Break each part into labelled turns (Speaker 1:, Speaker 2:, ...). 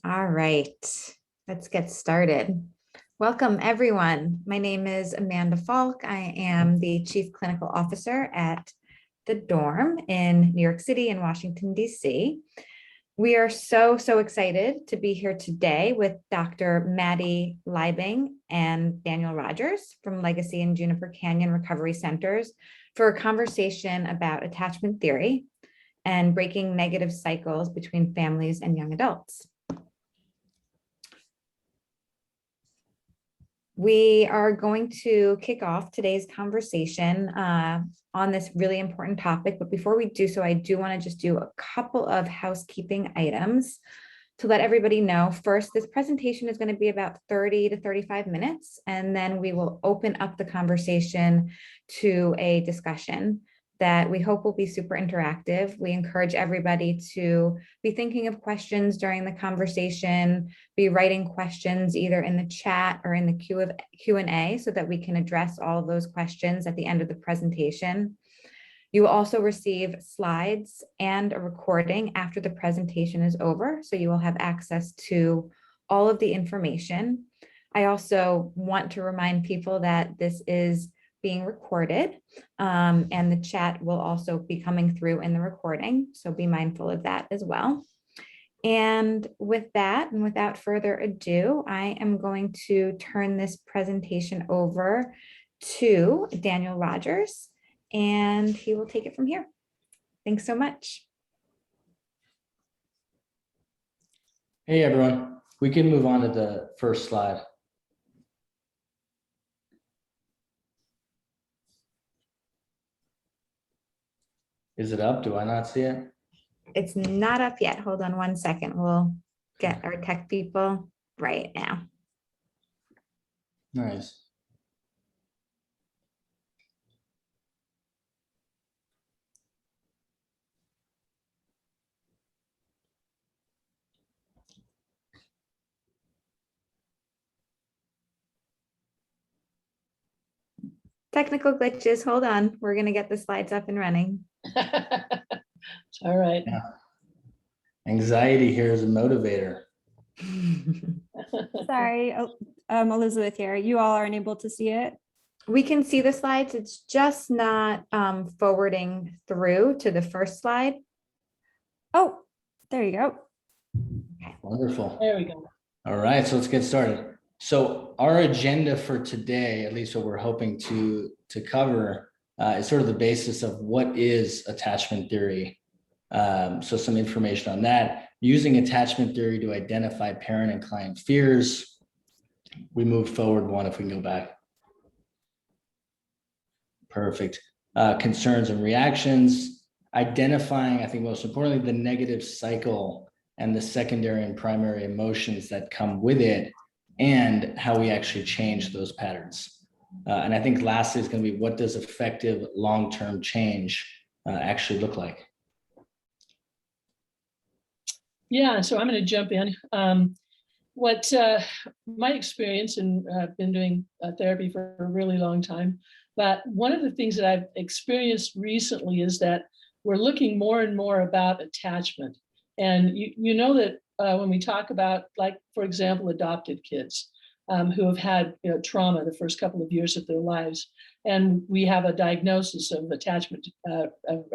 Speaker 1: All right, let's get started. Welcome, everyone. My name is Amanda Fialk. I am the Chief Clinical Officer at the dorm in New York City and Washington, D.C. We are so excited to be here today with Dr. Maddie Liebing and Daniel Rogers from Legacy and Juniper Canyon Recovery Centers for a conversation about attachment theory and breaking negative cycles between families and young adults. We are going to kick off today's conversation on this really important topic. But before we do so, I do want to just do a couple of housekeeping items to let everybody know. First, this presentation is going to be about 30 to 35 minutes, and then we will open up the conversation to a discussion that we hope will be super interactive. We encourage everybody to be thinking of questions during the conversation, be writing questions either in the chat or in the Q&A so that we can address all of those questions at the end of the presentation. You will also receive slides and a recording after the presentation is over, so you will have access to all of the information. I also want to remind people that this is being recorded, and the chat will also be coming through in the recording, so be mindful of that as well. And with that, and without further ado, I am going to turn this presentation over to Daniel Rogers, and he will take it from here. Thanks so much.
Speaker 2: Hey everyone, we can move on to the first slide. Is it up? Do I not see it?
Speaker 1: It's not up yet. Hold on one second. We'll get our tech people right now.
Speaker 2: Nice.
Speaker 1: Technical glitches. Hold on. We're going to get the slides up and running.
Speaker 3: All right.
Speaker 2: Yeah. Anxiety here is a motivator.
Speaker 4: Sorry, Elizabeth here. You all are unable to see it?
Speaker 1: We can see the slides. It's just not forwarding through to the first slide.
Speaker 4: Oh, there you go.
Speaker 2: Wonderful.
Speaker 3: There we go.
Speaker 2: All right, so let's get started. So our agenda for today, at least what we're hoping to cover, is sort of the basis of what is attachment theory. So some information on that. Using attachment theory to identify parent and client fears. We move forward one if we can go back. Perfect. Concerns and reactions. Identifying, I think most importantly, the negative cycle and the secondary and primary emotions that come with it, and how we actually change those patterns. And I think lastly is going to be, what does effective long-term change actually look like?
Speaker 3: Yeah, so I'm going to jump in. What my experience, and I've been doing therapy for a really long time, but one of the things that I've experienced recently is that we're looking more and more about attachment. And you know that when we talk about, like, for example, adopted kids who have had trauma the first couple of years of their lives, and we have a diagnosis of attachment, a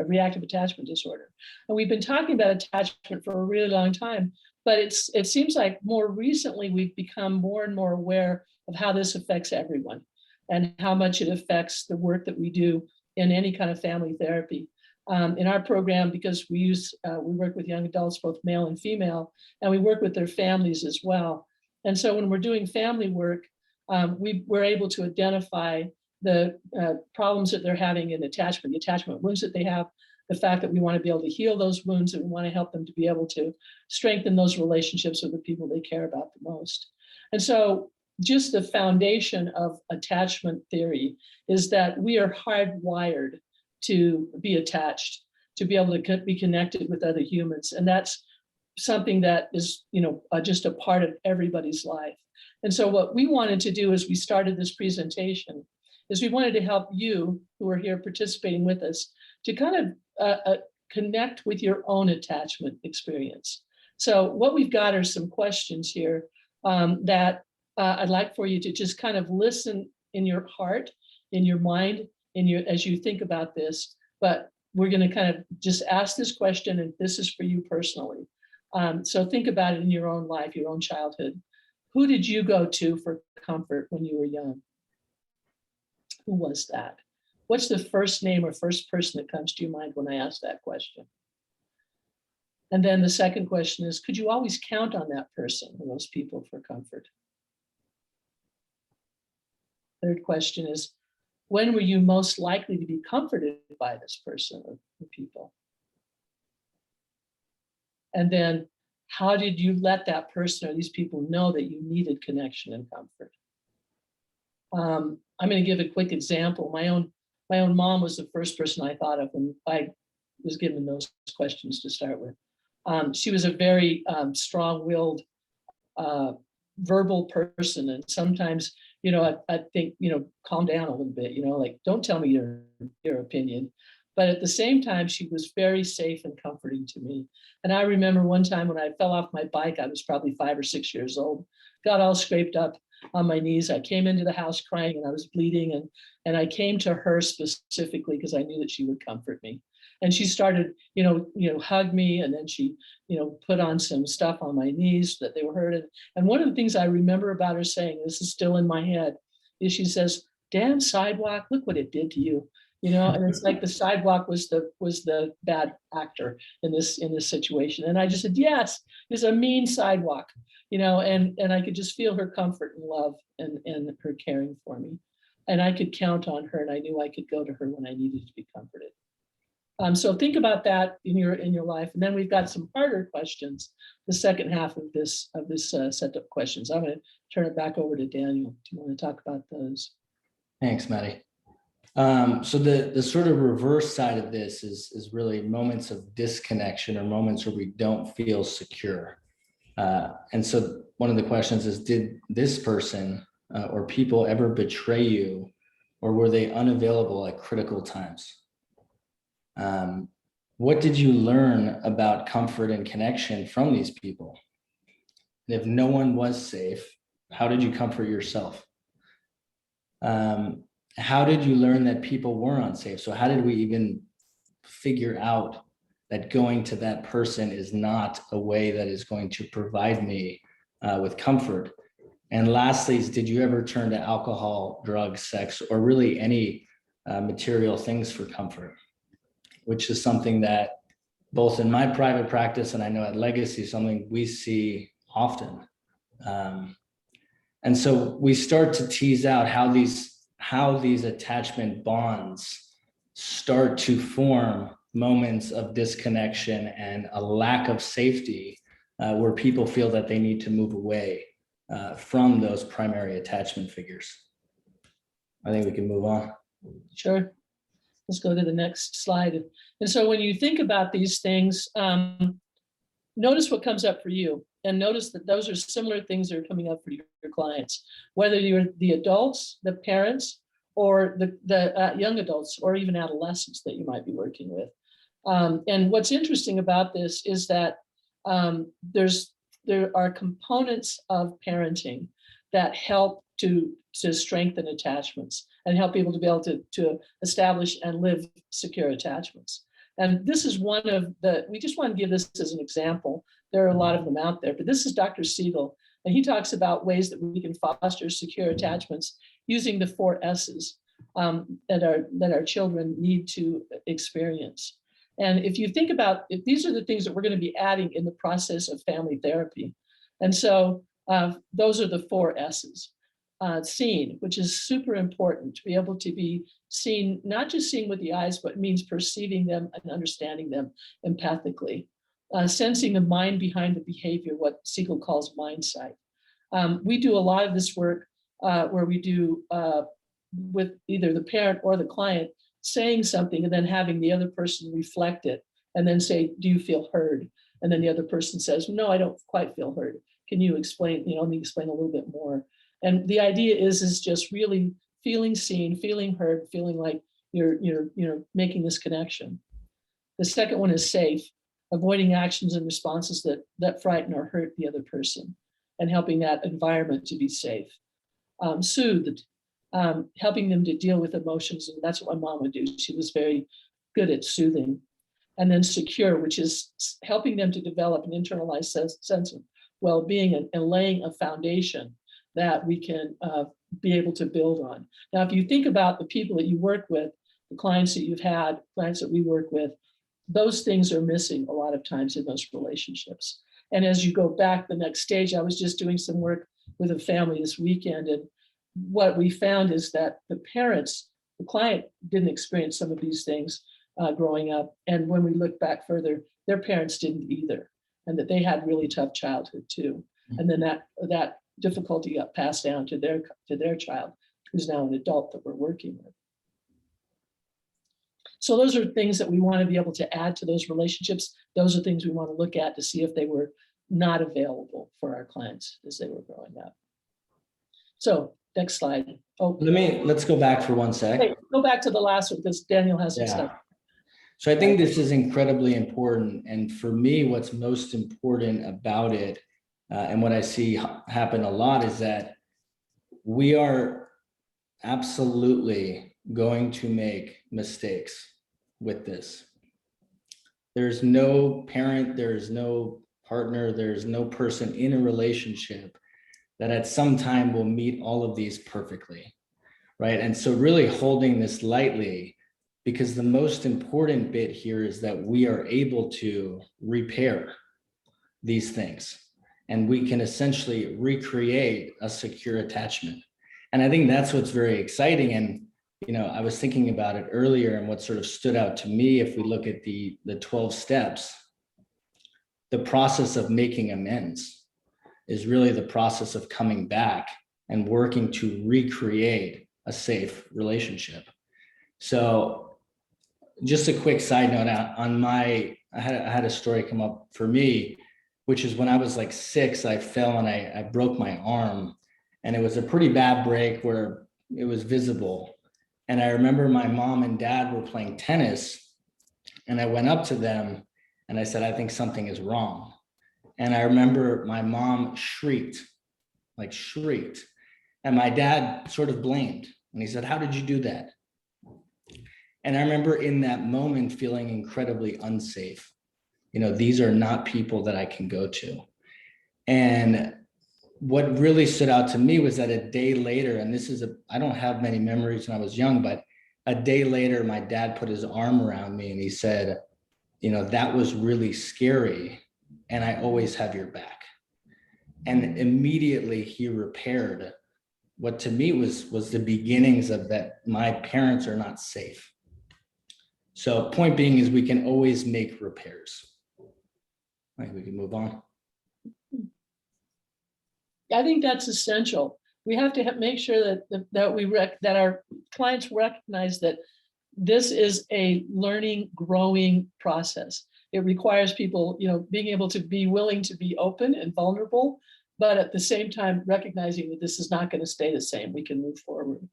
Speaker 3: reactive attachment disorder. And we've been talking about attachment for a really long time, but it seems like more recently we've become more and more aware of how this affects everyone and how much it affects the work that we do in any kind of family therapy. In our program, because we work with young adults, both male and female, and we work with their families as well. And so when we're doing family work, we're able to identify the problems that they're having in attachment, the attachment wounds that they have, the fact that we want to be able to heal those wounds, and we want to help them to be able to strengthen those relationships with the people they care about the most. And so just the foundation of attachment theory is that we are hardwired to be attached, to be able to be connected with other humans. And that's something that is, just a part of everybody's life. And so what we wanted to do as we started this presentation is we wanted to help you who are here participating with us to kind of connect with your own attachment experience. So what we've got are some questions here that I'd like for you to just kind of listen in your heart, in your mind, as you think about this. But we're going to kind of just ask this question, and this is for you personally. So think about it in your own life, your own childhood. Who did you go to for comfort when you were young? Who was that? What's the first name or first person that comes to your mind when I ask that question? And then the second question is, could you always count on that person or those people for comfort? Third question is, when were you most likely to be comforted by this person or people? And then how did you let that person or these people know that you needed connection and comfort? I'm going to give a quick example. My own mom was the first person I thought of when I was given those questions to start with. She was a very strong-willed, verbal person, and sometimes, I think, calm down a little bit, like, don't tell me your opinion. But at the same time, she was very safe and comforting to me. And I remember one time when I fell off my bike, I was probably 5 or 6 years old, got all scraped up on my knees. I came into the house crying and I was bleeding. And I came to her specifically because I knew that she would comfort me. And she started, hug me. And then she, put on some stuff on my knees that they were hurting. And one of the things I remember about her saying, this is still in my head, is she says, "Damn sidewalk, look what it did to you." And it's like the sidewalk was the bad actor in this situation. And I just said, yes, it's a mean sidewalk, and I could just feel her comfort and love and her caring for me. And I could count on her, and I knew I could go to her when I needed to be comforted. So think about that in your life. And then we've got some harder questions, the second half of this set of questions. I'm going to turn it back over to Daniel. Do you want to talk about those?
Speaker 2: Thanks, Maddie. So the sort of reverse side of this is really moments of disconnection or moments where we don't feel secure. And so one of the questions is, did this person or people ever betray you, or were they unavailable at critical times? What did you learn about comfort and connection from these people? And if no one was safe, how did you comfort yourself? How did you learn that people were unsafe? So how did we even figure out that going to that person is not a way that is going to provide me with comfort? And lastly, did you ever turn to alcohol, drugs, sex, or really any material things for comfort? Which is something that both in my private practice and I know at Legacy, something we see often. And so we start to tease out how these attachment bonds start to form moments of disconnection and a lack of safety where people feel that they need to move away from those primary attachment figures. I think we can move on.
Speaker 3: Sure. Let's go to the next slide. And so when you think about these things, notice what comes up for you, and notice that those are similar things that are coming up for your clients, whether you're the adults, the parents, or the young adults, or even adolescents that you might be working with. And what's interesting about this is that there are components of parenting that help to strengthen attachments and help people to be able to establish and live secure attachments. And this is one of we just want to give this as an example. There are a lot of them out there, but this is Dr. Siegel, and he talks about ways that we can foster secure attachments using the 4 S's that our children need to experience. And if you think about it, these are the things that we're going to be adding in the process of family therapy. And so those are the 4 S's. Seen, which is super important to be able to be seen, not just seeing with the eyes, but means perceiving them and understanding them empathically. Sensing the mind behind the behavior, what Siegel calls mind sight. We do a lot of this work where we do with either the parent or the client saying something and then having the other person reflect it and then say, "Do you feel heard?" And then the other person says, "No, I don't quite feel heard. Can you explain, let me explain a little bit more." And the idea is just really feeling seen, feeling heard, feeling like you're making this connection. The second one is safe. avoiding actions and responses that frighten or hurt the other person, and helping that environment to be safe. Soothed, helping them to deal with emotions, and that's what my mom would do. She was very good at soothing. And then secure, which is helping them to develop an internalized sense of well-being and laying a foundation that we can be able to build on. Now, if you think about the people that you work with, the clients that you've had, clients that we work with, those things are missing a lot of times in those relationships. And as you go back the next stage, I was just doing some work with a family this weekend, and what we found is that the parents, the client didn't experience some of these things growing up. And when we look back further, their parents didn't either, and that they had really tough childhood too. And then that difficulty got passed down to their child, who's now an adult that we're working with. So those are things that we want to be able to add to those relationships. Those are things we want to look at to see if they were not available for our clients as they were growing up. So next slide. Oh,
Speaker 2: Let's go back for 1 sec.
Speaker 3: wait, go back to the last one because Daniel has some stuff.
Speaker 2: So I think this is incredibly important. And for me, what's most important about it, and what I see happen a lot, is that we are absolutely going to make mistakes with this. There's no parent, there's no partner, there's no person in a relationship that at some time will meet all of these perfectly, right? And so really holding this lightly, because the most important bit here is that we are able to repair these things, and we can essentially recreate a secure attachment. And I think that's what's very exciting. And, you know, I was thinking about it earlier, and what sort of stood out to me, if we look at the 12 steps, the process of making amends is really the process of coming back and working to recreate a safe relationship. So just a quick side note on I had a story come up for me, which is when I was like 6, I fell and I broke my arm, and it was a pretty bad break where it was visible. And I remember my mom and dad were playing tennis, and I went up to them and I said, I think something is wrong. And I remember my mom shrieked. And my dad sort of blamed, and he said, how did you do that? And I remember in that moment feeling incredibly unsafe. You know, these are not people that I can go to. And what really stood out to me was that a day later, and I don't have many memories when I was young, but a day later, my dad put his arm around me and he said, you know, that was really scary, and I always have your back. And immediately he repaired what to me was the beginnings of that my parents are not safe. So point being is we can always make repairs. I think we can move on.
Speaker 3: I think that's essential. We have to make sure that our clients recognize that this is a learning, growing process. It requires people, you know, being able to be willing to be open and vulnerable, but at the same time recognizing that this is not going to stay the same. We can move forward.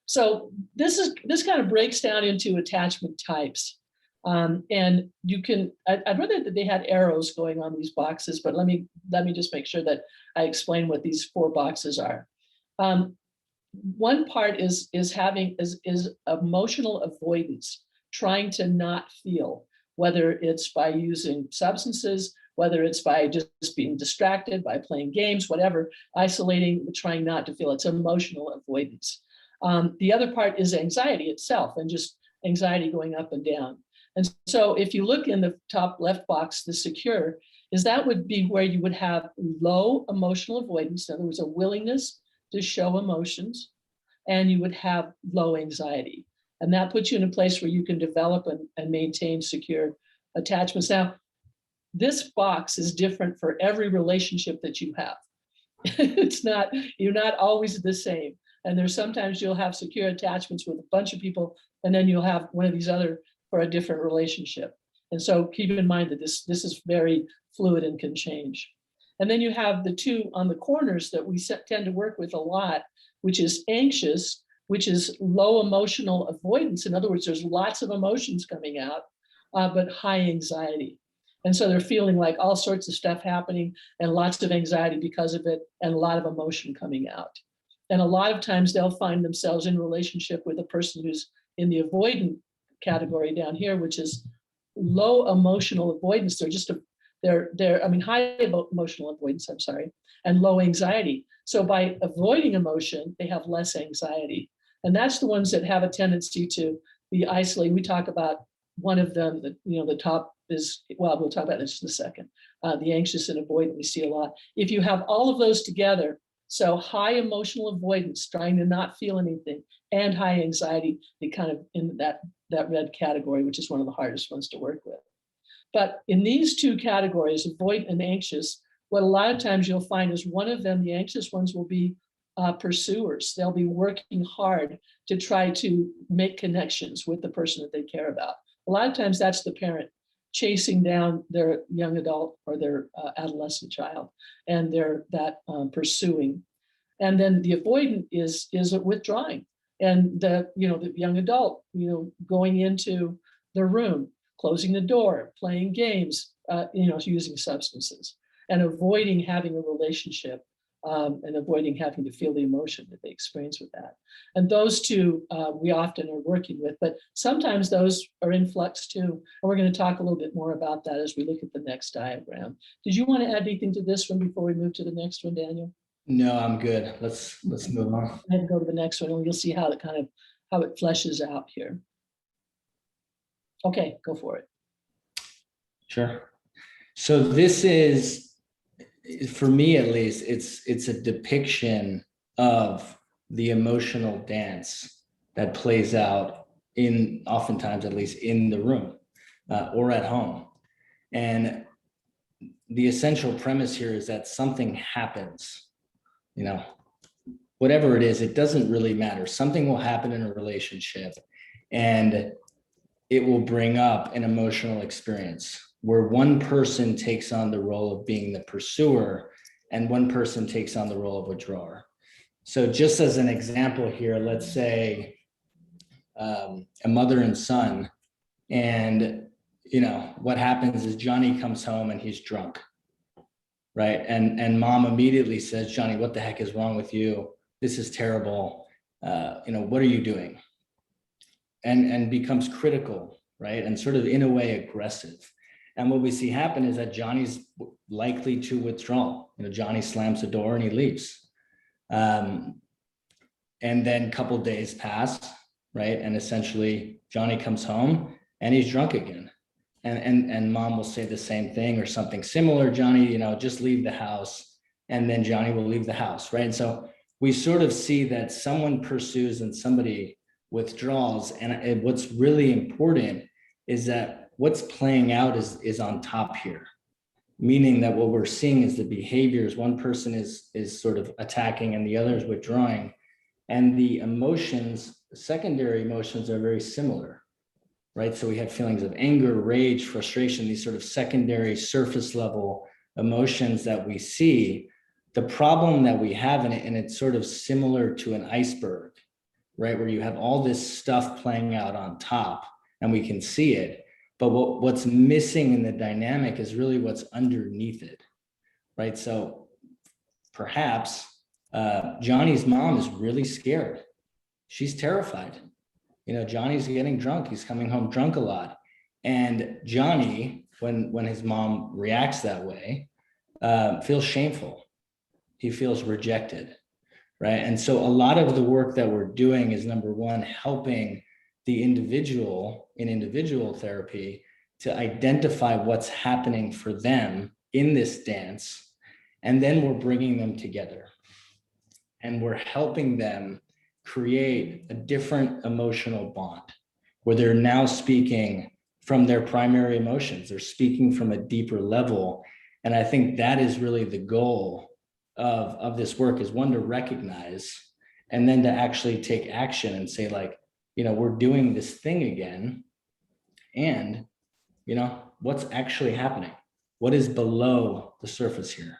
Speaker 3: So this kind of breaks down into attachment types. And you can, I'd rather that they had arrows going on these boxes, but let me just make sure that I explain what these 4 boxes are. One part is emotional avoidance, trying to not feel, whether it's by using substances, whether it's by just being distracted, by playing games, whatever, isolating, trying not to feel. It's emotional avoidance. The other part is anxiety itself, and just anxiety going up and down. And so if you look in the top left box, the secure, that would be where you would have low emotional avoidance. In other words, a willingness to show emotions, and you would have low anxiety. And that puts you in a place where you can develop and maintain secure attachments. Now, this box is different for every relationship that you have. You're not always the same. And there's sometimes you'll have secure attachments with a bunch of people, and then you'll have one of these other for a different relationship. And so keep in mind that this is very fluid and can change. And then you have the 2 on the corners that we tend to work with a lot, which is anxious, which is low emotional avoidance. In other words, there's lots of emotions coming out, but high anxiety. And so they're feeling like all sorts of stuff happening and lots of anxiety because of it and a lot of emotion coming out. And a lot of times they'll find themselves in relationship with a person who's in the avoidant category down here, which is low emotional avoidance. They're just high emotional avoidance, I'm sorry, and low anxiety. So by avoiding emotion, they have less anxiety. And that's the ones that have a tendency to be isolated. We talk about one of them, the top is, well, we'll talk about this in a second. The anxious and avoidant, we see a lot. If you have all of those together, so high emotional avoidance, trying to not feel anything, and high anxiety, they kind of in that red category, which is one of the hardest ones to work with. But in these two categories, avoidant and anxious, what a lot of times you'll find is one of them, the anxious ones, will be pursuers. They'll be working hard to try to make connections with the person that they care about. A lot of times that's the parent chasing down their young adult or their adolescent child, and they're pursuing. And then the avoidant is withdrawing, and the young adult going into the room, closing the door, playing games, using substances, and avoiding having a relationship, and avoiding having to feel the emotion that they experience with that. And those two we often are working with, but sometimes those are in flux too. And we're going to talk a little bit more about that as we look at the next diagram. Did you want to add anything to this one before we move to the next one, Daniel?
Speaker 2: No, I'm good. Let's move on.
Speaker 3: And go to the next one, and you'll see how it fleshes out here. Okay, go for it.
Speaker 2: Sure. So this is, for me at least, it's a depiction of the emotional dance that plays out oftentimes at least in the room or at home. And the essential premise here is that something happens, whatever it is, it doesn't really matter. Something will happen in a relationship, and it will bring up an emotional experience where one person takes on the role of being the pursuer and one person takes on the role of withdrawer. So just as an example here, let's say a mother and son, and what happens is Johnny comes home and he's drunk, right? And mom immediately says, Johnny, what the heck is wrong with you? This is terrible. What are you doing? And becomes critical, right? And sort of in a way aggressive. And what we see happen is that Johnny's likely to withdraw. Johnny slams the door and he leaves. And then a couple of days pass, right? And essentially Johnny comes home and he's drunk again. And mom will say the same thing or something similar. Johnny, just leave the house. And then Johnny will leave the house, right? And so we sort of see that someone pursues and somebody withdraws. And what's really important is that what's playing out is on top here, meaning that what we're seeing is the behaviors. One person is sort of attacking and the other is withdrawing. And the emotions, secondary emotions, are very similar, right? So we have feelings of anger, rage, frustration, these sort of secondary surface level emotions that we see. The problem that we have in it, and it's sort of similar to an iceberg, right? Where you have all this stuff playing out on top and we can see it, but what's missing in the dynamic is really what's underneath it, right? So perhaps Johnny's mom is really scared. She's terrified. Johnny's getting drunk. He's coming home drunk a lot. And Johnny, when his mom reacts that way, feels shameful. He feels rejected, right? And so a lot of the work that we're doing is, number one, helping the individual in individual therapy to identify what's happening for them in this dance. And then we're bringing them together and we're helping them create a different emotional bond where they're now speaking from their primary emotions. They're speaking from a deeper level. And I think that is really the goal of this work, is one, to recognize, and then to actually take action and say, like, we're doing this thing again. And, what's actually happening? What is below the surface here?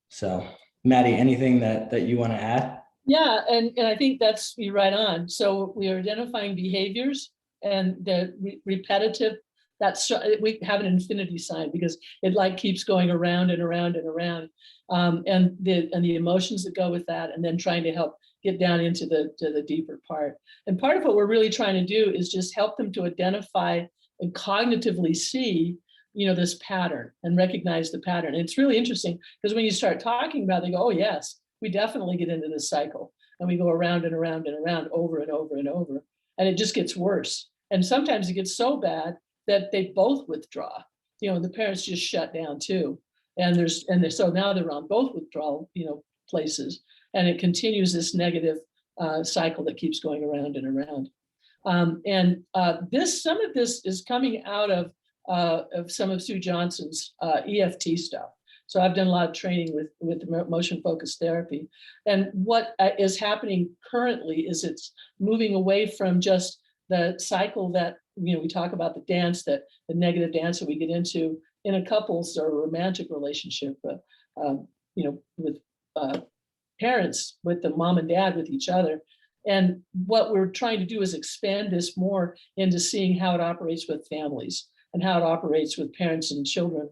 Speaker 2: So, Maddie, anything that you want to add?
Speaker 3: Yeah, and I think that's right on. So we are identifying behaviors and the repetitive That's we have an infinity sign because it like keeps going around and around and around, and the emotions that go with that, and then trying to help get down into the deeper part. And part of what we're really trying to do is just help them to identify and cognitively see, this pattern and recognize the pattern. And it's really interesting because when you start talking about it, they go, oh yes, we definitely get into this cycle, and we go around and around and around over and over and over, and it just gets worse. And sometimes it gets so bad that they both withdraw. The parents just shut down too, so now they're on both withdrawal, places, and it continues this negative cycle that keeps going around and around. Some of this is coming out of some of Sue Johnson's EFT stuff. So I've done a lot of training with motion focused therapy. And what is happening currently is it's moving away from just the cycle that, we talk about the negative dance that we get into in a couples or romantic relationship, with parents, with the mom and dad, with each other. And what we're trying to do is expand this more into seeing how it operates with families and how it operates with parents and children,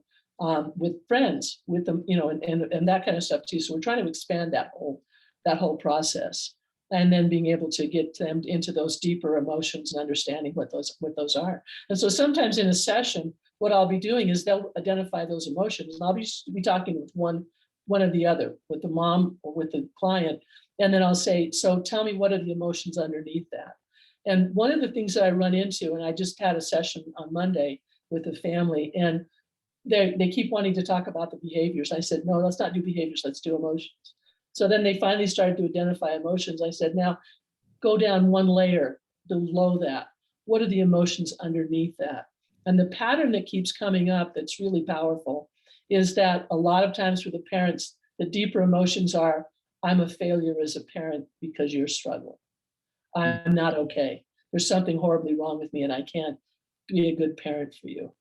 Speaker 3: with friends, with them, and that kind of stuff too. So we're trying to expand that whole process, and then being able to get them into those deeper emotions and understanding what those are. And so sometimes in a session, what I'll be doing is they'll identify those emotions, and I'll be talking with one or the other, with the mom or with the client. And then I'll say, so tell me, what are the emotions underneath that? And one of the things that I run into, and I just had a session on Monday with a family, and they keep wanting to talk about the behaviors. I said, no, let's not do behaviors, let's do emotions. So then they finally started to identify emotions. I said, now go down one layer below that. What are the emotions underneath that? And the pattern that keeps coming up that's really powerful is that a lot of times for the parents, the deeper emotions are, I'm a failure as a parent because you're struggling. I'm not okay. There's something horribly wrong with me and I can't be a good parent for you.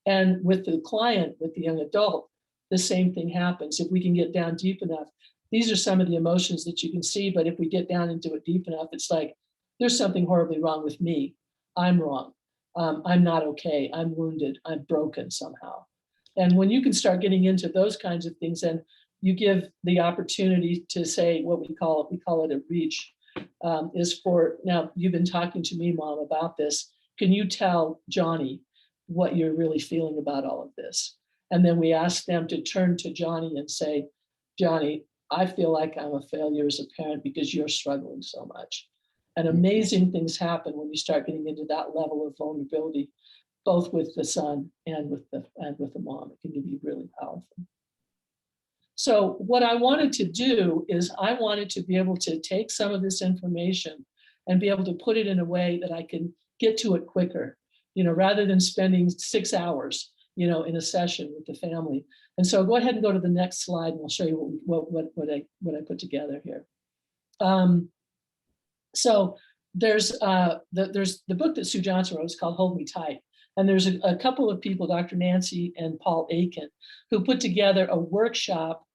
Speaker 3: And with the client, with the young adult, the same thing happens. If we can get down deep enough, these are some of the emotions that you can see, but if we get down into it deep enough, it's like, there's something horribly wrong with me. I'm wrong. I'm not okay. I'm wounded. I'm broken somehow. And when you can start getting into those kinds of things, and you give the opportunity to say what we call it a reach, is for, now you've been talking to me, Mom, about this. Can you tell Johnny what you're really feeling about all of this? And then we ask them to turn to Johnny and say, Johnny, I feel like I'm a failure as a parent because you're struggling so much. And amazing things happen when you start getting into that level of vulnerability, both with the son and with the mom. It can be really powerful. So what I wanted to do is I wanted to be able to take some of this information and be able to put it in a way that I can get to it quicker, rather than spending 6 hours, in a session with the family. And so go ahead and go to the next slide, and I'll show you what I put together here. So there's the book that Sue Johnson wrote. It's called Hold Me Tight. And there's a couple of people, Dr. Nancy and Paul Aiken, who put together a workshop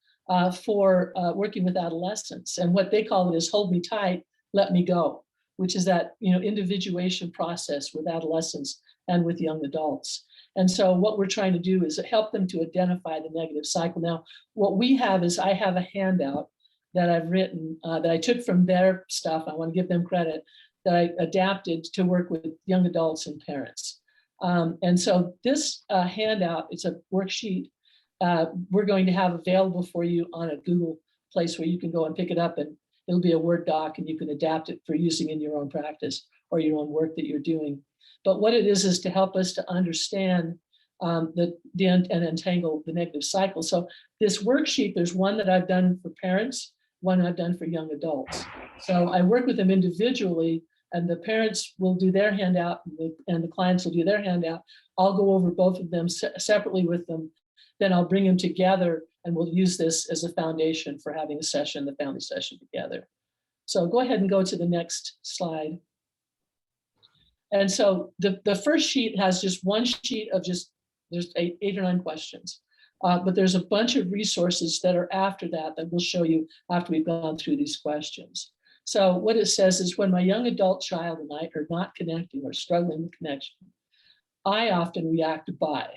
Speaker 3: for working with adolescents. And what they call it is Hold Me Tight, Let Me Go, which is that individuation process with adolescents and with young adults. And so what we're trying to do is help them to identify the negative cycle. Now, what we have is I have a handout that I've written that I took from their stuff. I want to give them credit, that I adapted to work with young adults and parents. And so this handout, it's a worksheet we're going to have available for you on a Google place where you can go and pick it up, and it'll be a Word doc, and you can adapt it for using in your own practice or your own work that you're doing. But what it is to help us to understand and untangle the negative cycle. So this worksheet, there's one that I've done for parents, one I've done for young adults. So I work with them individually, and the parents will do their handout and the clients will do their handout. I'll go over both of them separately with them. Then I'll bring them together, and we'll use this as a foundation for having a session, the family session together. So go ahead and go to the next slide. And so the first sheet has just one sheet of there's eight or nine questions. But there's a bunch of resources that are after that we'll show you after we've gone through these questions. So what it says is, when my young adult child and I are not connecting or struggling with connection, I often react by.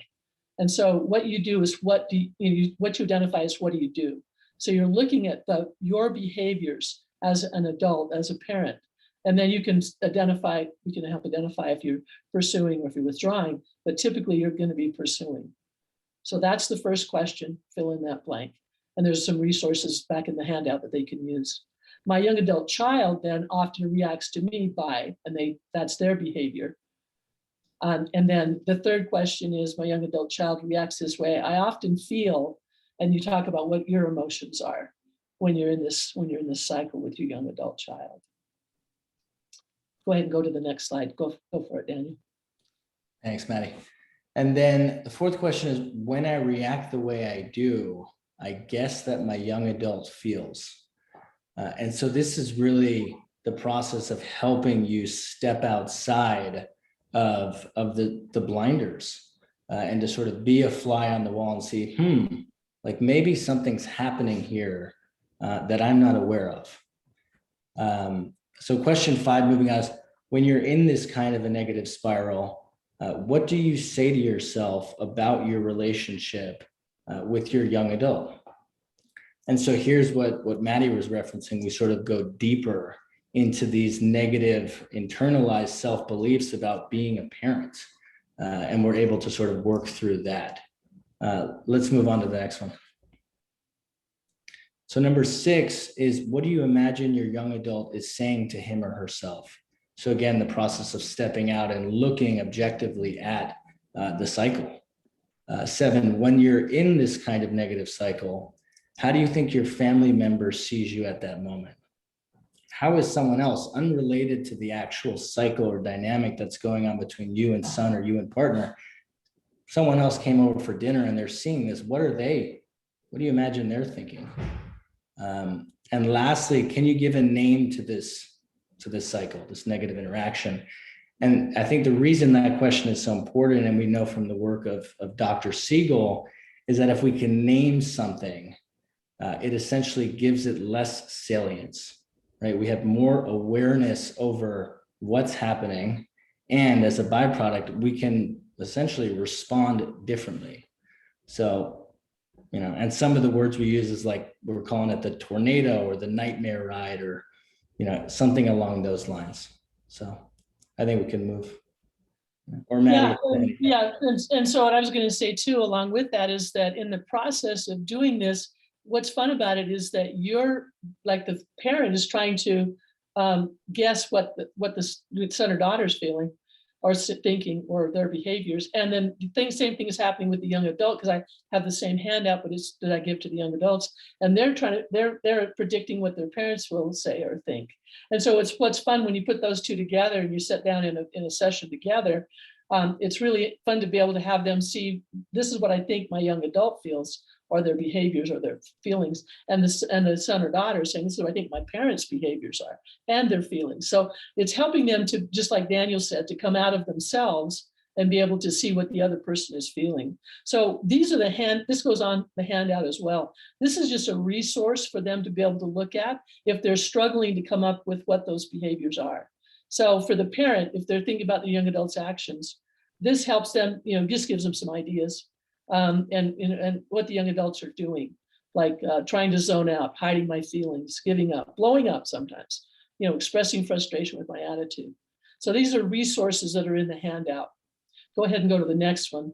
Speaker 3: And so what you do is what you identify as what do you do? So you're looking at your behaviors as an adult, as a parent, and then you can identify, we can help identify if you're pursuing or if you're withdrawing, but typically you're going to be pursuing. So that's the first question, fill in that blank. And there's some resources back in the handout that they can use. My young adult child then often reacts to me by, and that's their behavior. And then the third question is, my young adult child reacts this way. I often feel, and you talk about what your emotions are when you're in this cycle with your young adult child. Go ahead and go to the next slide. Go for it, Daniel.
Speaker 2: Thanks, Maddie. And then the fourth question is, when I react the way I do, I guess that my young adult feels. And so this is really the process of helping you step outside of the blinders and to sort of be a fly on the wall and see, like maybe something's happening here that I'm not aware of. So question 5, moving on, is when you're in this kind of a negative spiral, what do you say to yourself about your relationship with your young adult? And so here's what Maddie was referencing. We sort of go deeper into these negative internalized self-beliefs about being a parent. And we're able to sort of work through that. Let's move on to the next one. So number 6 is, what do you imagine your young adult is saying to him or herself? So again, the process of stepping out and looking objectively at the cycle. 7, when you're in this kind of negative cycle, how do you think your family member sees you at that moment? How is someone else, unrelated to the actual cycle or dynamic that's going on between you and son or you and partner, someone else came over for dinner and they're seeing this, what do you imagine they're thinking? And lastly, can you give a name to this cycle, this negative interaction? And I think the reason that question is so important, and we know from the work of Dr. Siegel, is that if we can name something, it essentially gives it less salience, right? We have more awareness over what's happening. And as a byproduct, we can essentially respond differently. So, and some of the words we use is like, we're calling it the tornado or the nightmare ride, or, something along those lines. So I think we can move. Or Maddie.
Speaker 3: And so what I was going to say too, along with that, is that in the process of doing this, what's fun about it is that you're, like, the parent is trying to guess what the son or daughter's feeling or thinking, or their behaviors. And then the same thing is happening with the young adult, because I have the same handout, but it's that I give to the young adults, and they're predicting what their parents will say or think. And so what's fun when you put those two together and you sit down in a session together. It's really fun to be able to have them see, this is what I think my young adult feels, or their behaviors or their feelings, and the son or daughter saying, this is what I think my parents' behaviors are and their feelings. So it's helping them to, just like Daniel said, to come out of themselves and be able to see what the other person is feeling. So these are this goes on the handout as well. This is just a resource for them to be able to look at if they're struggling to come up with what those behaviors are. So for the parent, if they're thinking about the young adult's actions, this helps them, just gives them some ideas. And what the young adults are doing, like trying to zone out, hiding my feelings, giving up, blowing up sometimes, expressing frustration with my attitude. So these are resources that are in the handout. Go ahead and go to the next one.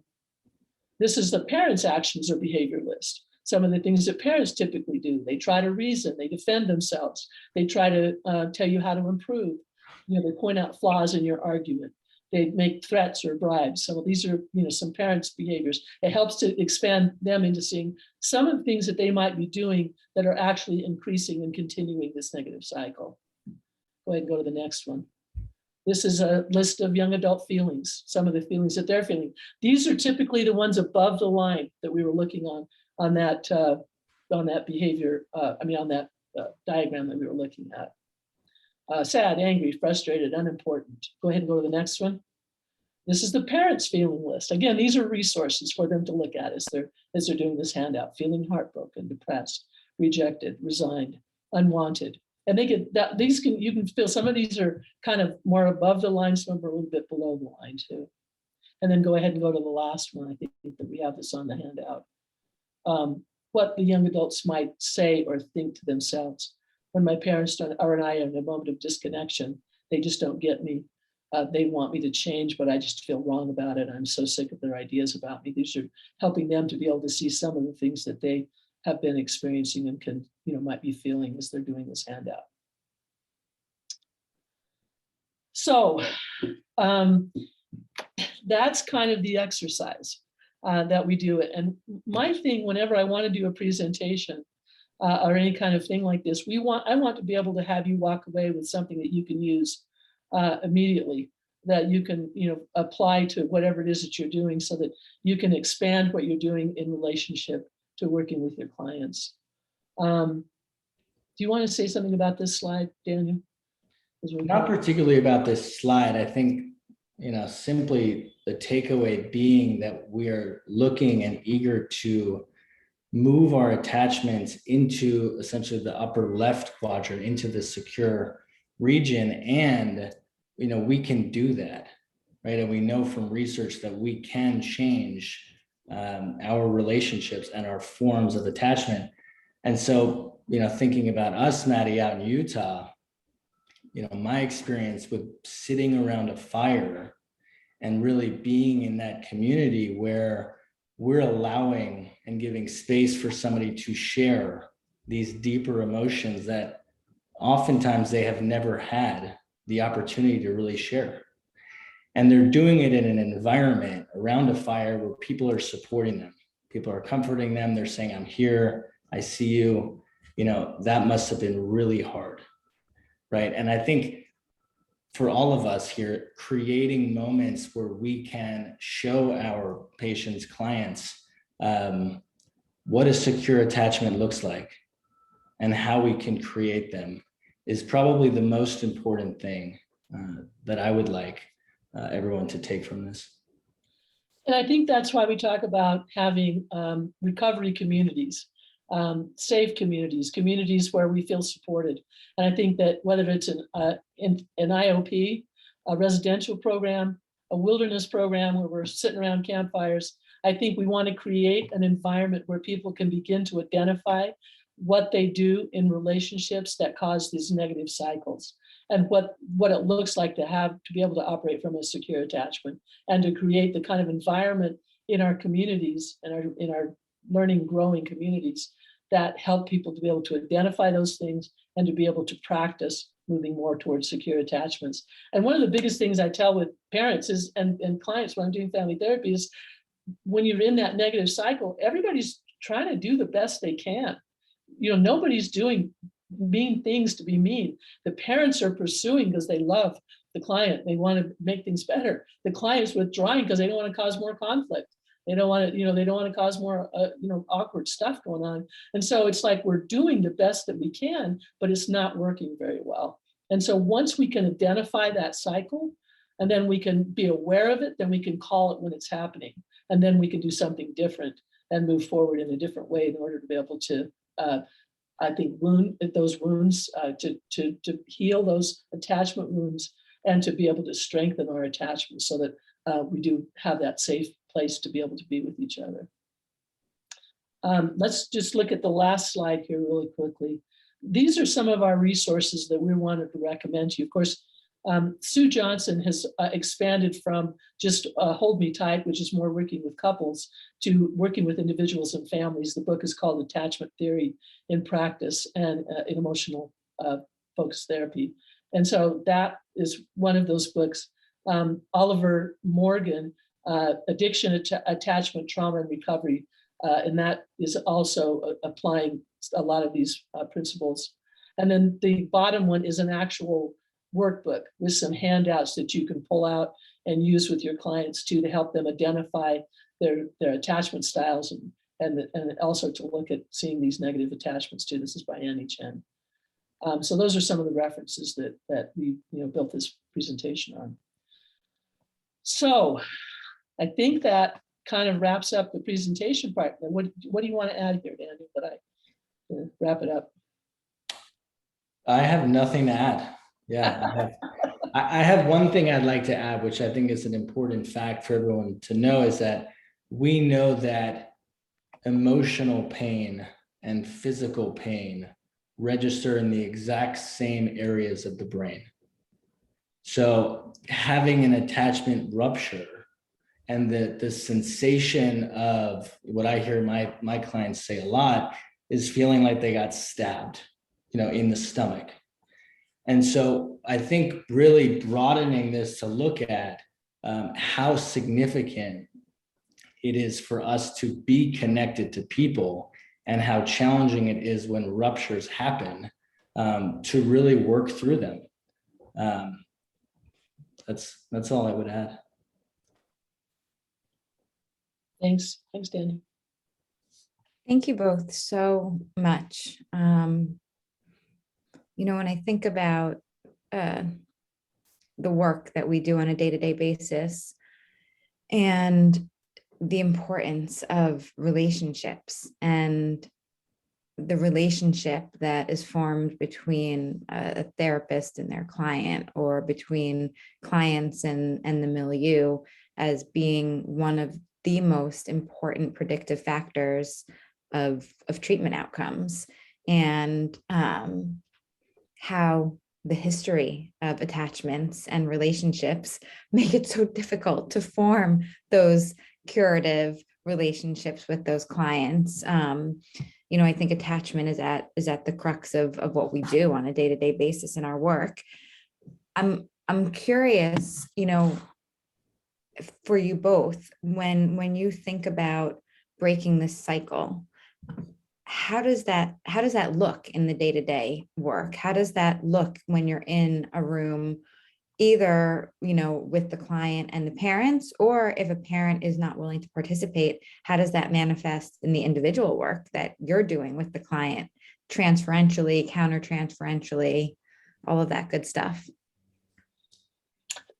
Speaker 3: This is the parents' actions or behavior list. Some of the things that parents typically do. They try to reason, they defend themselves, they try to tell you how to improve. They point out flaws in your argument. They make threats or bribes. So these are, some parents' behaviors. It helps to expand them into seeing some of the things that they might be doing that are actually increasing and continuing this negative cycle. Go ahead and go to the next one. This is a list of young adult feelings, some of the feelings that they're feeling. These are typically the ones above the line that we were looking on that behavior, on that diagram that we were looking at. Sad, angry, frustrated, unimportant. Go ahead and go to the next one. This is the parents' feeling list. Again, these are resources for them to look at as they're doing this handout. Feeling heartbroken, depressed, rejected, resigned, unwanted. And you can feel some of these are kind of more above the line, some are a little bit below the line too. And then go ahead and go to the last one. I think that we have this on the handout. What the young adults might say or think to themselves. When my parents and I are in a moment of disconnection, they just don't get me. They want me to change, but I just feel wrong about it. I'm so sick of their ideas about me. These are helping them to be able to see some of the things that they have been experiencing and can, might be feeling as they're doing this handout. So that's kind of the exercise that we do. And my thing, whenever I want to do a presentation or any kind of thing like this, I want to be able to have you walk away with something that you can use immediately, that you can, apply to whatever it is that you're doing, so that you can expand what you're doing in relationship to working with your clients. Do you want to say something about this slide, Daniel?
Speaker 2: Not particularly about this slide. I think, simply the takeaway being that we are looking and eager to move our attachments into essentially the upper left quadrant, into the secure region. And, we can do that, right? And we know from research that we can change our relationships and our forms of attachment. And so, thinking about us, Maddie, out in Utah, my experience with sitting around a fire and really being in that community where we're allowing and giving space for somebody to share these deeper emotions that oftentimes they have never had the opportunity to really share. And they're doing it in an environment around a fire where people are supporting them. People are comforting them. They're saying, I'm here, I see you. That must have been really hard, right? And I think for all of us here, creating moments where we can show our patients, clients, what a secure attachment looks like and how we can create them is probably the most important thing that I would like everyone to take from this.
Speaker 3: And I think that's why we talk about having recovery communities, safe communities, communities where we feel supported. And I think that whether it's an IOP, a residential program, a wilderness program where we're sitting around campfires, I think we want to create an environment where people can begin to identify what they do in relationships that cause these negative cycles, and what it looks like to be able to operate from a secure attachment, and to create the kind of environment in our communities and in our learning, growing communities that help people to be able to identify those things and to be able to practice moving more towards secure attachments. And one of the biggest things I tell with parents is, and clients when I'm doing family therapy, is when you're in that negative cycle, everybody's trying to do the best they can. Nobody's doing mean things to be mean. The parents are pursuing because they love the client. They want to make things better. The client's withdrawing because they don't want to cause more conflict. They don't want to, they don't want to cause more, awkward stuff going on. And so it's like we're doing the best that we can, but it's not working very well. And so once we can identify that cycle, and then we can be aware of it, then we can call it when it's happening. And then we can do something different and move forward in a different way in order to be able to, I think, wound those wounds, to heal those attachment wounds, and to be able to strengthen our attachments so that we do have that safe place to be able to be with each other. Let's just look at the last slide here really quickly. These are some of our resources that we wanted to recommend to you. Of course, Sue Johnson has expanded from just Hold Me Tight, which is more working with couples, to working with individuals and families. The book is called Attachment Theory in Practice and in Emotional Focused Therapy. And so that is one of those books. Oliver Morgan, Addiction, Attachment, Trauma, and Recovery. And that is also applying a lot of these principles. And then the bottom one is an actual workbook with some handouts that you can pull out and use with your clients too, to help them identify their attachment styles, and also to look at seeing these negative attachments too. This is by Annie Chen. So those are some of the references that we built this presentation on. So I think that kind of wraps up the presentation part. What do you want to add here, Daniel, that I wrap it up?
Speaker 2: I have nothing to add. Yeah, I have one thing I'd like to add, which I think is an important fact for everyone to know, is that we know that emotional pain and physical pain register in the exact same areas of the brain. So having an attachment rupture and the sensation of what I hear my clients say a lot is feeling like they got stabbed, in the stomach. And so I think really broadening this to look at how significant it is for us to be connected to people and how challenging it is when ruptures happen to really work through them. That's all I would add.
Speaker 3: Thanks, Danny.
Speaker 1: Thank you both so much. When I think about the work that we do on a day-to-day basis and the importance of relationships and the relationship that is formed between a therapist and their client, or between clients and the milieu, as being one of the most important predictive factors of treatment outcomes, and how the history of attachments and relationships make it so difficult to form those curative relationships with those clients. I think attachment is at the crux of what we do on a day-to-day basis in our work. I'm curious, for you both, when you think about breaking this cycle, how does that look in the day-to-day work? How does that look when you're in a room, either, with the client and the parents, or if a parent is not willing to participate, how does that manifest in the individual work that you're doing with the client, transferentially, counter-transferentially, all of that good stuff?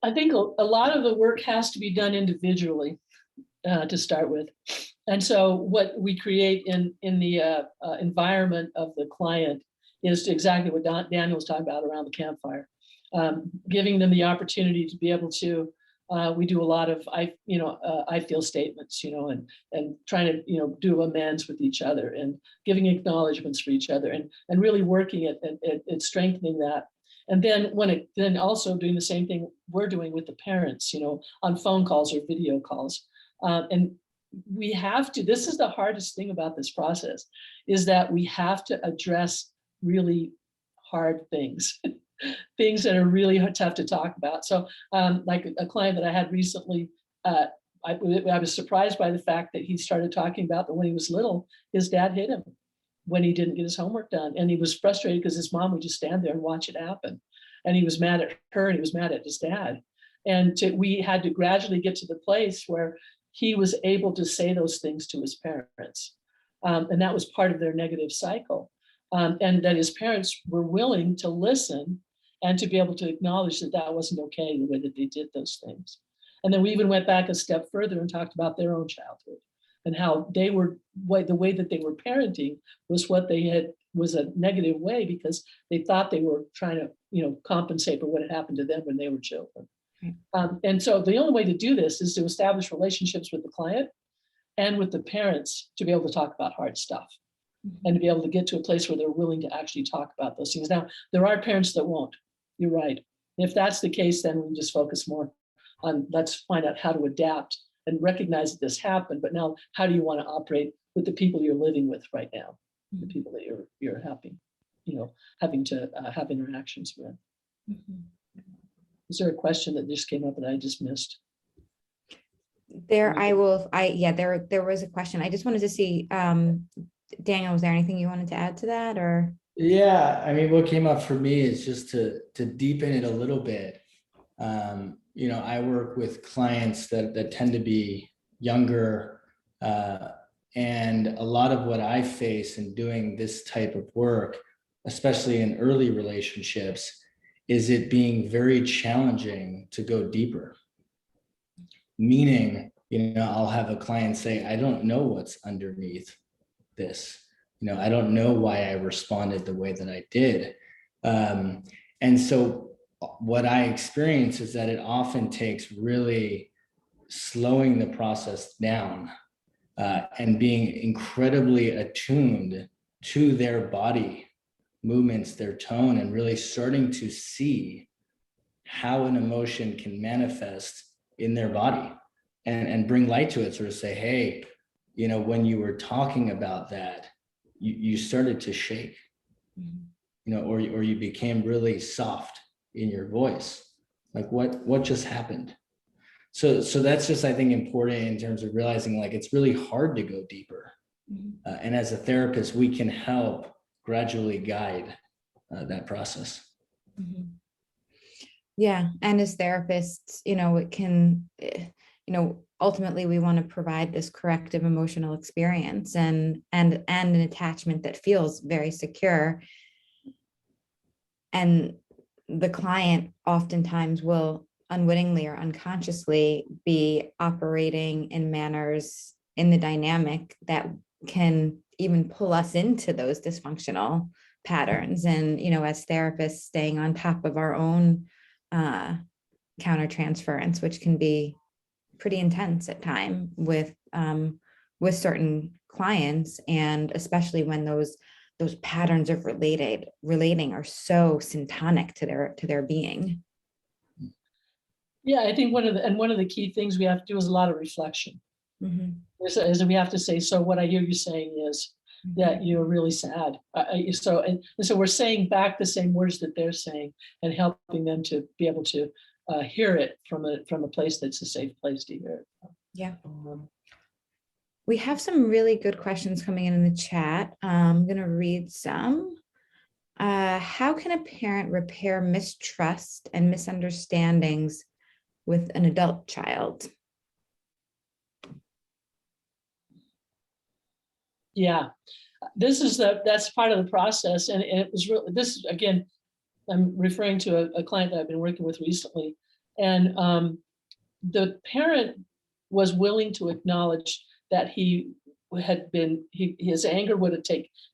Speaker 3: I think a lot of the work has to be done individually to start with. And so what we create in the environment of the client is exactly what Daniel was talking about around the campfire. Giving them the opportunity to be able to, we do a lot of I feel statements, and trying to do amends with each other, and giving acknowledgements for each other, and really working at strengthening that. And then also doing the same thing we're doing with the parents, on phone calls or video calls. And we have to, this is the hardest thing about this process, is that we have to address really hard things. Things that are really tough to talk about. So like a client that I had recently, I was surprised by the fact that he started talking about that when he was little, his dad hit him when he didn't get his homework done. And he was frustrated because his mom would just stand there and watch it happen. And he was mad at her and he was mad at his dad. And we had to gradually get to the place where he was able to say those things to his parents. And that was part of their negative cycle. And that his parents were willing to listen and to be able to acknowledge that that wasn't okay, the way that they did those things. And then we even went back a step further and talked about their own childhood and how they were, the way that they were parenting was what they had, was a negative way, because they thought they were trying to, compensate for what had happened to them when they were children. And so the only way to do this is to establish relationships with the client and with the parents to be able to talk about hard stuff. And to be able to get to a place where they're willing to actually talk about those things. Now, there are parents that won't. You're right. If that's the case, then we just focus more on, let's find out how to adapt and recognize that this happened. But now, how do you want to operate with the people you're living with right now, the people that you're having to have interactions with? Is there a question that just came up that I just missed?
Speaker 1: There was a question. I just wanted to see, Daniel, was there anything you wanted to add to that, or?
Speaker 2: Yeah, I mean, what came up for me is just to deepen it a little bit. I work with clients that tend to be younger, and a lot of what I face in doing this type of work, especially in early relationships, is it being very challenging to go deeper. Meaning, I'll have a client say, I don't know what's underneath this. I don't know why I responded the way that I did. And so what I experience is that it often takes really slowing the process down and being incredibly attuned to their body movements, their tone, and really starting to see how an emotion can manifest in their body and bring light to it. Sort of say, hey, you know, when you were talking about that, you started to shake, you know, or you became really soft in your voice. Like what just happened? So that's just, I think, important in terms of realizing like it's really hard to go deeper. And as a therapist, we can help gradually guide that process.
Speaker 1: Yeah, and as therapists, you know, it can, you know, ultimately we want to provide this corrective emotional experience and an attachment that feels very secure. And the client oftentimes will unwittingly or unconsciously be operating in manners in the dynamic that can even pull us into those dysfunctional patterns. And, you know, as therapists, staying on top of our own countertransference, which can be pretty intense at time with certain clients, and especially when those patterns of relating are so syntonic to their being.
Speaker 3: Yeah, I think one of the key things we have to do is a lot of reflection. Is we have to say, so what I hear you saying is that you're really sad. So we're saying back the same words that they're saying and helping them to be able to hear it from a place that's a safe place to hear it.
Speaker 1: Yeah. We have some really good questions coming in the chat. I'm going to read some. How can a parent repair mistrust and misunderstandings with an adult child?
Speaker 3: Yeah, that's part of the process. And it was really, this again, I'm referring to a client that I've been working with recently. And the parent was willing to acknowledge that he had been, his anger would have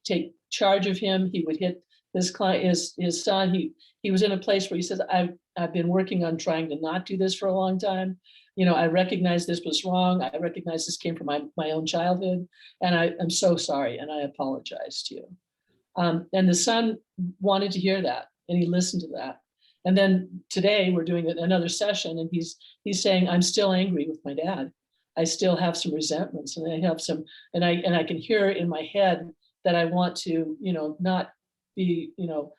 Speaker 3: take charge of him. He would hit his client, his son. He was in a place where he says, I've been working on trying to not do this for a long time. You know, I recognize this was wrong. I recognize this came from my own childhood, and I'm so sorry, and I apologize to you. And the son wanted to hear that, and he listened to that. And then today we're doing another session, and he's saying, I'm still angry with my dad. I still have some resentments, and I have some, and I can hear in my head that I want to, you know, not be, you know,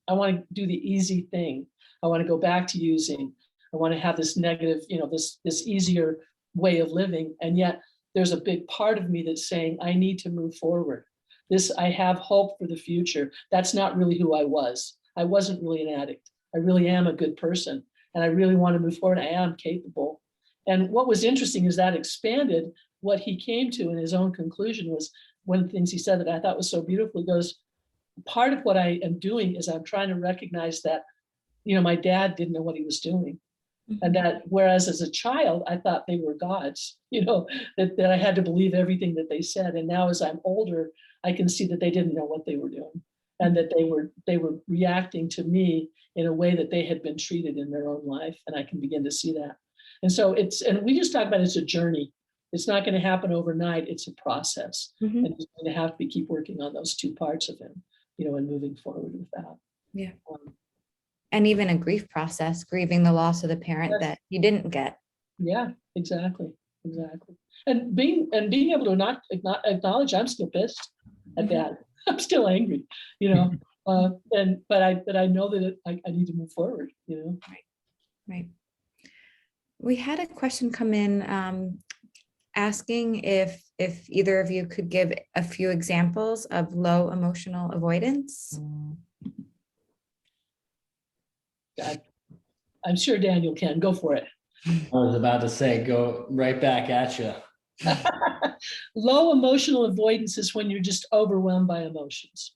Speaker 3: I want to do the easy thing. I want to go back to using. I want to have this negative, you know, this easier way of living. And yet there's a big part of me that's saying, I need to move forward. I have hope for the future. That's not really who I was. I wasn't really an addict. I really am a good person. And I really want to move forward. I am capable. And what was interesting is that expanded. What he came to in his own conclusion was one of the things he said that I thought was so beautiful. He goes, part of what I am doing is I'm trying to recognize that, you know, my dad didn't know what he was doing. And that, whereas as a child, I thought they were gods, you know, that I had to believe everything that they said. And now as I'm older, I can see that they didn't know what they were doing, and that they were reacting to me in a way that they had been treated in their own life. And I can begin to see that. And so and we just talk about it's a journey. It's not going to happen overnight. It's a process. And he's going to have to keep working on those two parts of him, you know, and moving forward with that.
Speaker 1: Yeah. And even a grief process, grieving the loss of the parent that you didn't get.
Speaker 3: Yeah, exactly. And being able to not acknowledge I'm still pissed at that. I'm still angry, you know. But I know that I need to move forward, you know.
Speaker 1: Right. We had a question come in asking if either of you could give a few examples of low emotional avoidance.
Speaker 3: God, I'm sure Daniel can. Go for it.
Speaker 2: I was about to say, go right back at you.
Speaker 3: Low emotional avoidance is when you're just overwhelmed by emotions.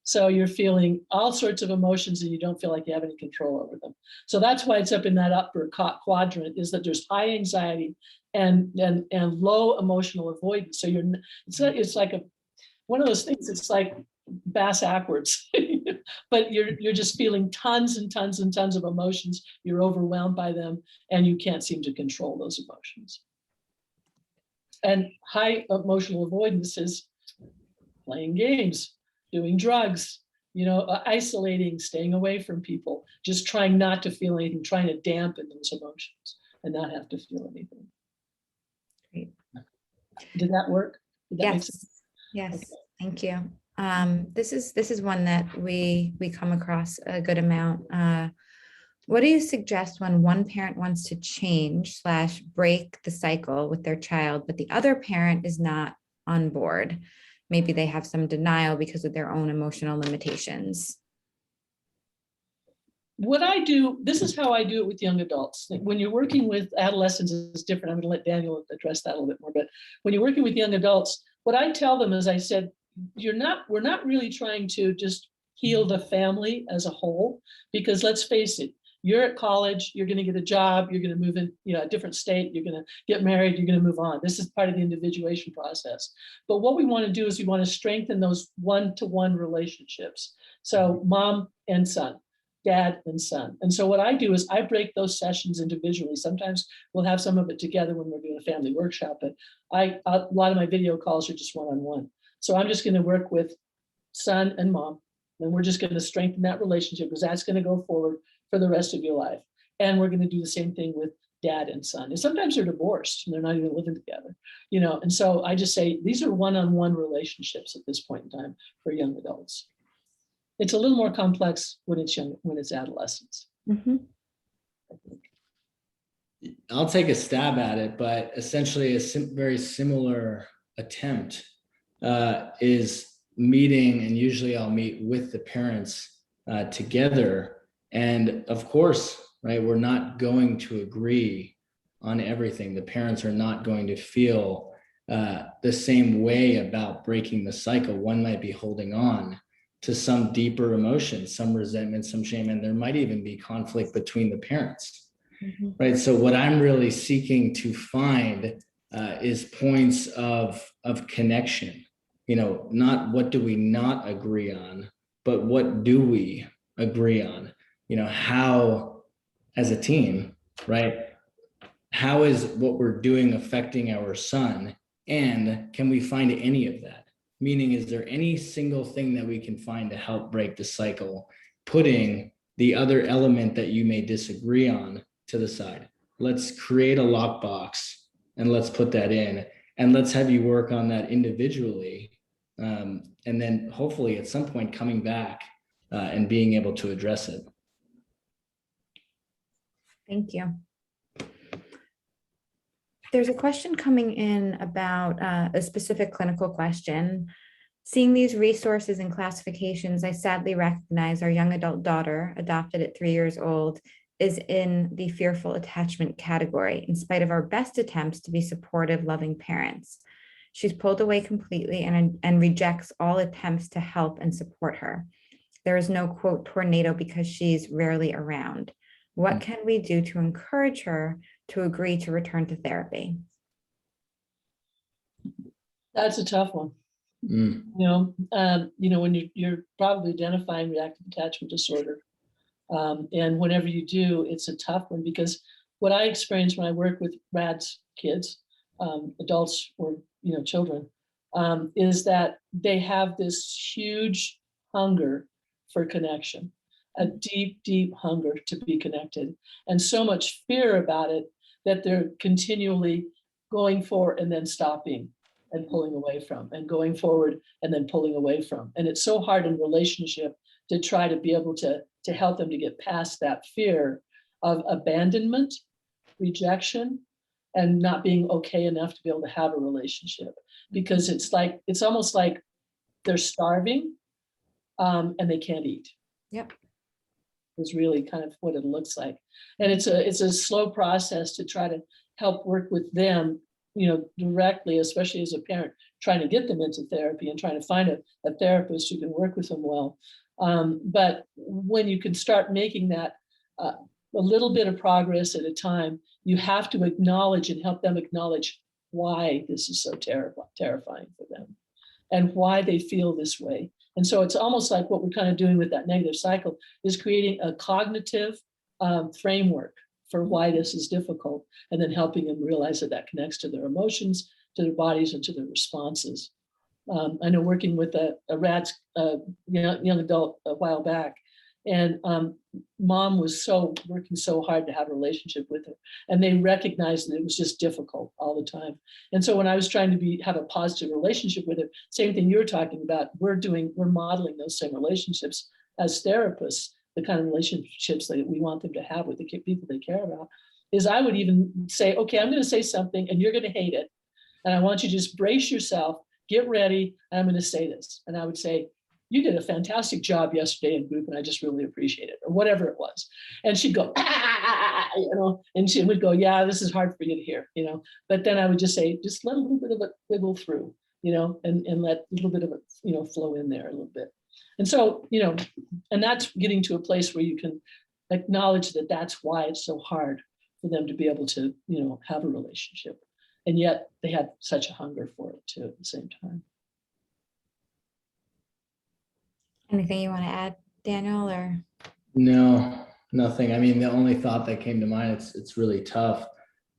Speaker 3: So you're feeling all sorts of emotions and you don't feel like you have any control over them. So that's why it's up in that upper quadrant, is that there's high anxiety and low emotional avoidance. So it's like one of those things. It's like bass backwards. but you're just feeling tons and tons and tons of emotions. You're overwhelmed by them, and you can't seem to control those emotions. And high emotional avoidance is playing games, doing drugs, isolating, staying away from people, just trying not to feel anything, trying to dampen those emotions and not have to feel anything.
Speaker 1: Great.
Speaker 3: Did that work? Did that make sense?
Speaker 1: Yes.
Speaker 3: Okay.
Speaker 1: Thank you. This is one that we come across a good amount. What do you suggest when one parent wants to change / break the cycle with their child, but the other parent is not on board? Maybe they have some denial because of their own emotional limitations.
Speaker 3: What I do, this is how I do it with young adults. When you're working with adolescents, it's different. I'm going to let Daniel address that a little bit more. But when you're working with young adults, what I tell them is, I said, we're not really trying to just heal the family as a whole, because let's face it, you're at college, you're going to get a job, you're going to move in, a different state, you're going to get married, you're going to move on. This is part of the individuation process. But what we want to do is we want to strengthen those one-to-one relationships. So mom and son, dad and son. And so what I do is I break those sessions individually. Sometimes we'll have some of it together when we're doing a family workshop, but a lot of my video calls are just one-on-one. So I'm just going to work with son and mom, and we're just going to strengthen that relationship, because that's going to go forward for the rest of your life. And we're going to do the same thing with dad and son. And sometimes they're divorced and they're not even living together, and so I just say these are one-on-one relationships at this point in time for young adults. It's a little more complex when it's adolescence.
Speaker 1: Mm-hmm.
Speaker 2: I'll take a stab at it, but essentially a very similar attempt is meeting, and usually I'll meet with the parents together. And of course, right, we're not going to agree on everything. The parents are not going to feel the same way about breaking the cycle. One might be holding on to some deeper emotions, some resentment, some shame, and there might even be conflict between the parents.
Speaker 1: Mm-hmm.
Speaker 2: Right. So what I'm really seeking to find is points of connection. Not what do we not agree on, but what do we agree on? How, as a team, right? How is what we're doing affecting our son? And can we find any of that? Meaning, is there any single thing that we can find to help break the cycle, putting the other element that you may disagree on to the side? Let's create a lockbox and let's put that in, and let's have you work on that individually. And then hopefully at some point coming back and being able to address it.
Speaker 1: Thank you. There's a question coming in about a specific clinical question. Seeing these resources and classifications, I sadly recognize our young adult daughter, adopted at 3 years old, is in the fearful attachment category, in spite of our best attempts to be supportive, loving parents. She's pulled away completely and rejects all attempts to help and support her. There is no, quote, tornado because she's rarely around. What can we do to encourage her to agree to return to therapy?
Speaker 3: That's a tough one.
Speaker 2: Mm.
Speaker 3: When you're probably identifying reactive attachment disorder. And whenever you do, it's a tough one, because what I experience when I work with RAD's kids, adults or children, is that they have this huge hunger for connection, a deep, deep hunger to be connected, and so much fear about it that they're continually going for and then stopping and pulling away from, and going forward and then pulling away from. And it's so hard in relationship to try to be able to help them to get past that fear of abandonment, rejection, and not being okay enough to be able to have a relationship, because it's almost like they're starving and they can't eat.
Speaker 1: Yep.
Speaker 3: Is really kind of what it looks like. And it's a slow process to try to help work with them, directly, especially as a parent, trying to get them into therapy and trying to find a therapist who can work with them well. But when you can start making that a little bit of progress at a time, you have to acknowledge and help them acknowledge why this is so terrifying for them and why they feel this way. And so it's almost like what we're kind of doing with that negative cycle is creating a cognitive framework for why this is difficult, and then helping them realize that that connects to their emotions, to their bodies, and to their responses. I know working with a RADS young adult a while back, and mom was working so hard to have a relationship with her, and they recognized that it was just difficult all the time. And so when I was trying to have a positive relationship with her, same thing you're talking about, we're modeling those same relationships as therapists, the kind of relationships that we want them to have with the people they care about. Is I would even say, okay, I'm going to say something and you're going to hate it, and I want you to just brace yourself, get ready, and I'm going to say this. And I would say, you did a fantastic job yesterday in group, and I just really appreciate it, or whatever it was. And she'd go, and she would go, yeah, this is hard for you to hear, But then I would just say, just let a little bit of it wiggle through, and let a little bit of it, flow in there a little bit. And so, and that's getting to a place where you can acknowledge that that's why it's so hard for them to be able to, have a relationship. And yet they had such a hunger for it too at the same time.
Speaker 1: Anything you want to add, Daniel, or?
Speaker 2: No, nothing. I mean, the only thought that came to mind, it's really tough,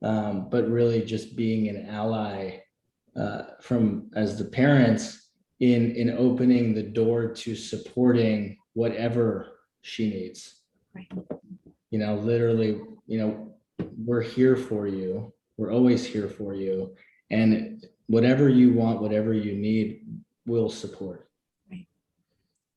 Speaker 2: but really just being an ally as the parents in opening the door to supporting whatever she needs.
Speaker 1: Right.
Speaker 2: Literally, we're here for you. We're always here for you. And whatever you want, whatever you need, we'll support.
Speaker 1: Right.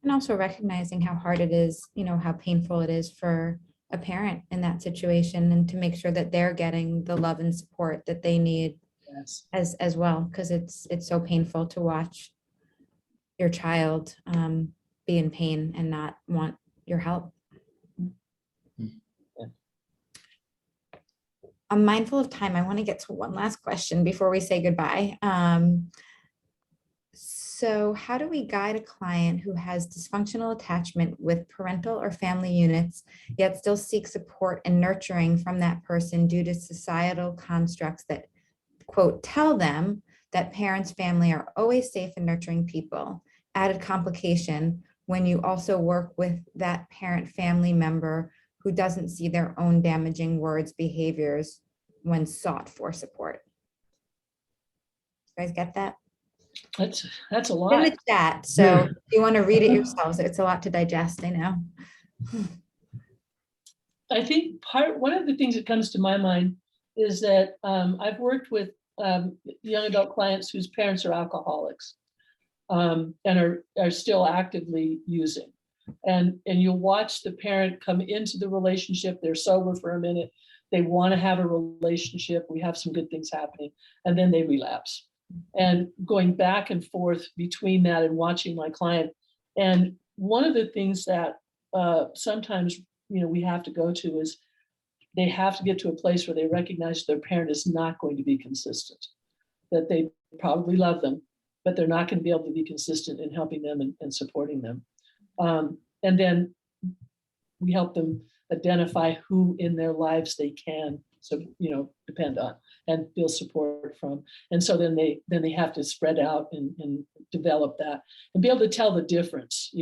Speaker 1: And also recognizing how hard it is, how painful it is for a parent in that situation, and to make sure that they're getting the love and support that they need.
Speaker 3: Yes.
Speaker 1: as well, because it's so painful to watch your child be in pain and not want your help. I'm mindful of time. I want to get to one last question before we say goodbye. So how do we guide a client who has dysfunctional attachment with parental or family units, yet still seek support and nurturing from that person due to societal constructs that, quote, tell them that parents, family are always safe and nurturing people? Added complication when you also work with that parent family member who doesn't see their own damaging words, behaviors when sought for support. You guys get that?
Speaker 3: That's a lot.
Speaker 1: In the chat. So if you want to read it yourselves, it's a lot to digest, I know.
Speaker 3: I think one of the things that comes to my mind is that I've worked with young adult clients whose parents are alcoholics and are still actively using. And you'll watch the parent come into the relationship, they're sober for a minute, they want to have a relationship, we have some good things happening, and then they relapse. And going back and forth between that and watching my client. And one of the things that sometimes we have to go to is they have to get to a place where they recognize their parent is not going to be consistent, that they probably love them, but they're not going to be able to be consistent in helping them and supporting them. And then we help them identify who in their lives they can depend on and feel support from. And so then they have to spread out and develop that and be able to tell the difference,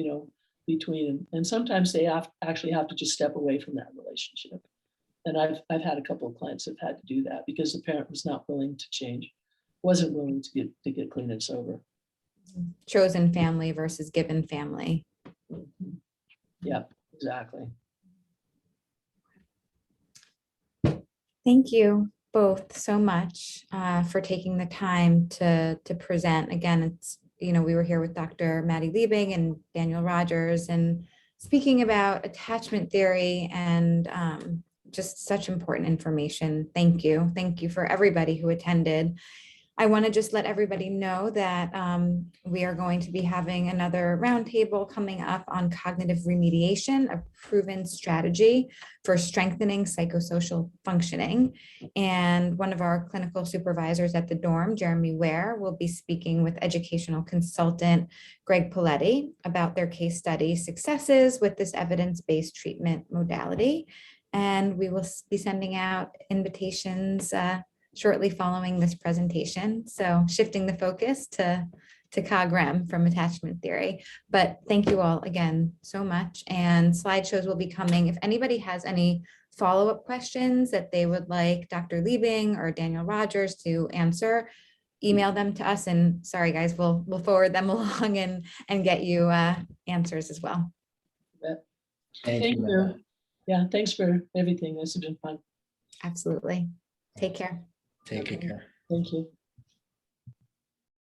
Speaker 3: between them. And sometimes they actually have to just step away from that relationship. And I've had a couple of clients that have had to do that because the parent was not willing to change, wasn't willing to get clean and sober.
Speaker 1: Chosen family versus given family.
Speaker 3: Mm-hmm. Yeah, exactly.
Speaker 1: Thank you both so much for taking the time to present. Again, it's, we were here with Dr. Maddie Liebing and Daniel Rogers and speaking about attachment theory and just such important information. Thank you. Thank you for everybody who attended. I want to just let everybody know that we are going to be having another roundtable coming up on cognitive remediation, a proven strategy for strengthening psychosocial functioning. And one of our clinical supervisors at the dorm, Jeremy Ware, will be speaking with educational consultant Greg Paletti about their case study successes with this evidence-based treatment modality. And we will be sending out invitations shortly following this presentation. So shifting the focus to to CogRem from attachment theory. But thank you all again so much. And slideshows will be coming. If anybody has any follow-up questions that they would like Dr. Liebing or Daniel Rogers to answer, email them to us. And sorry, guys, we'll forward them along and get you answers as well.
Speaker 2: Thank
Speaker 3: Thank
Speaker 2: you.
Speaker 3: you. Yeah, thanks for everything. This has been fun.
Speaker 1: Absolutely. Take care.
Speaker 2: Take good care.
Speaker 3: Thank you.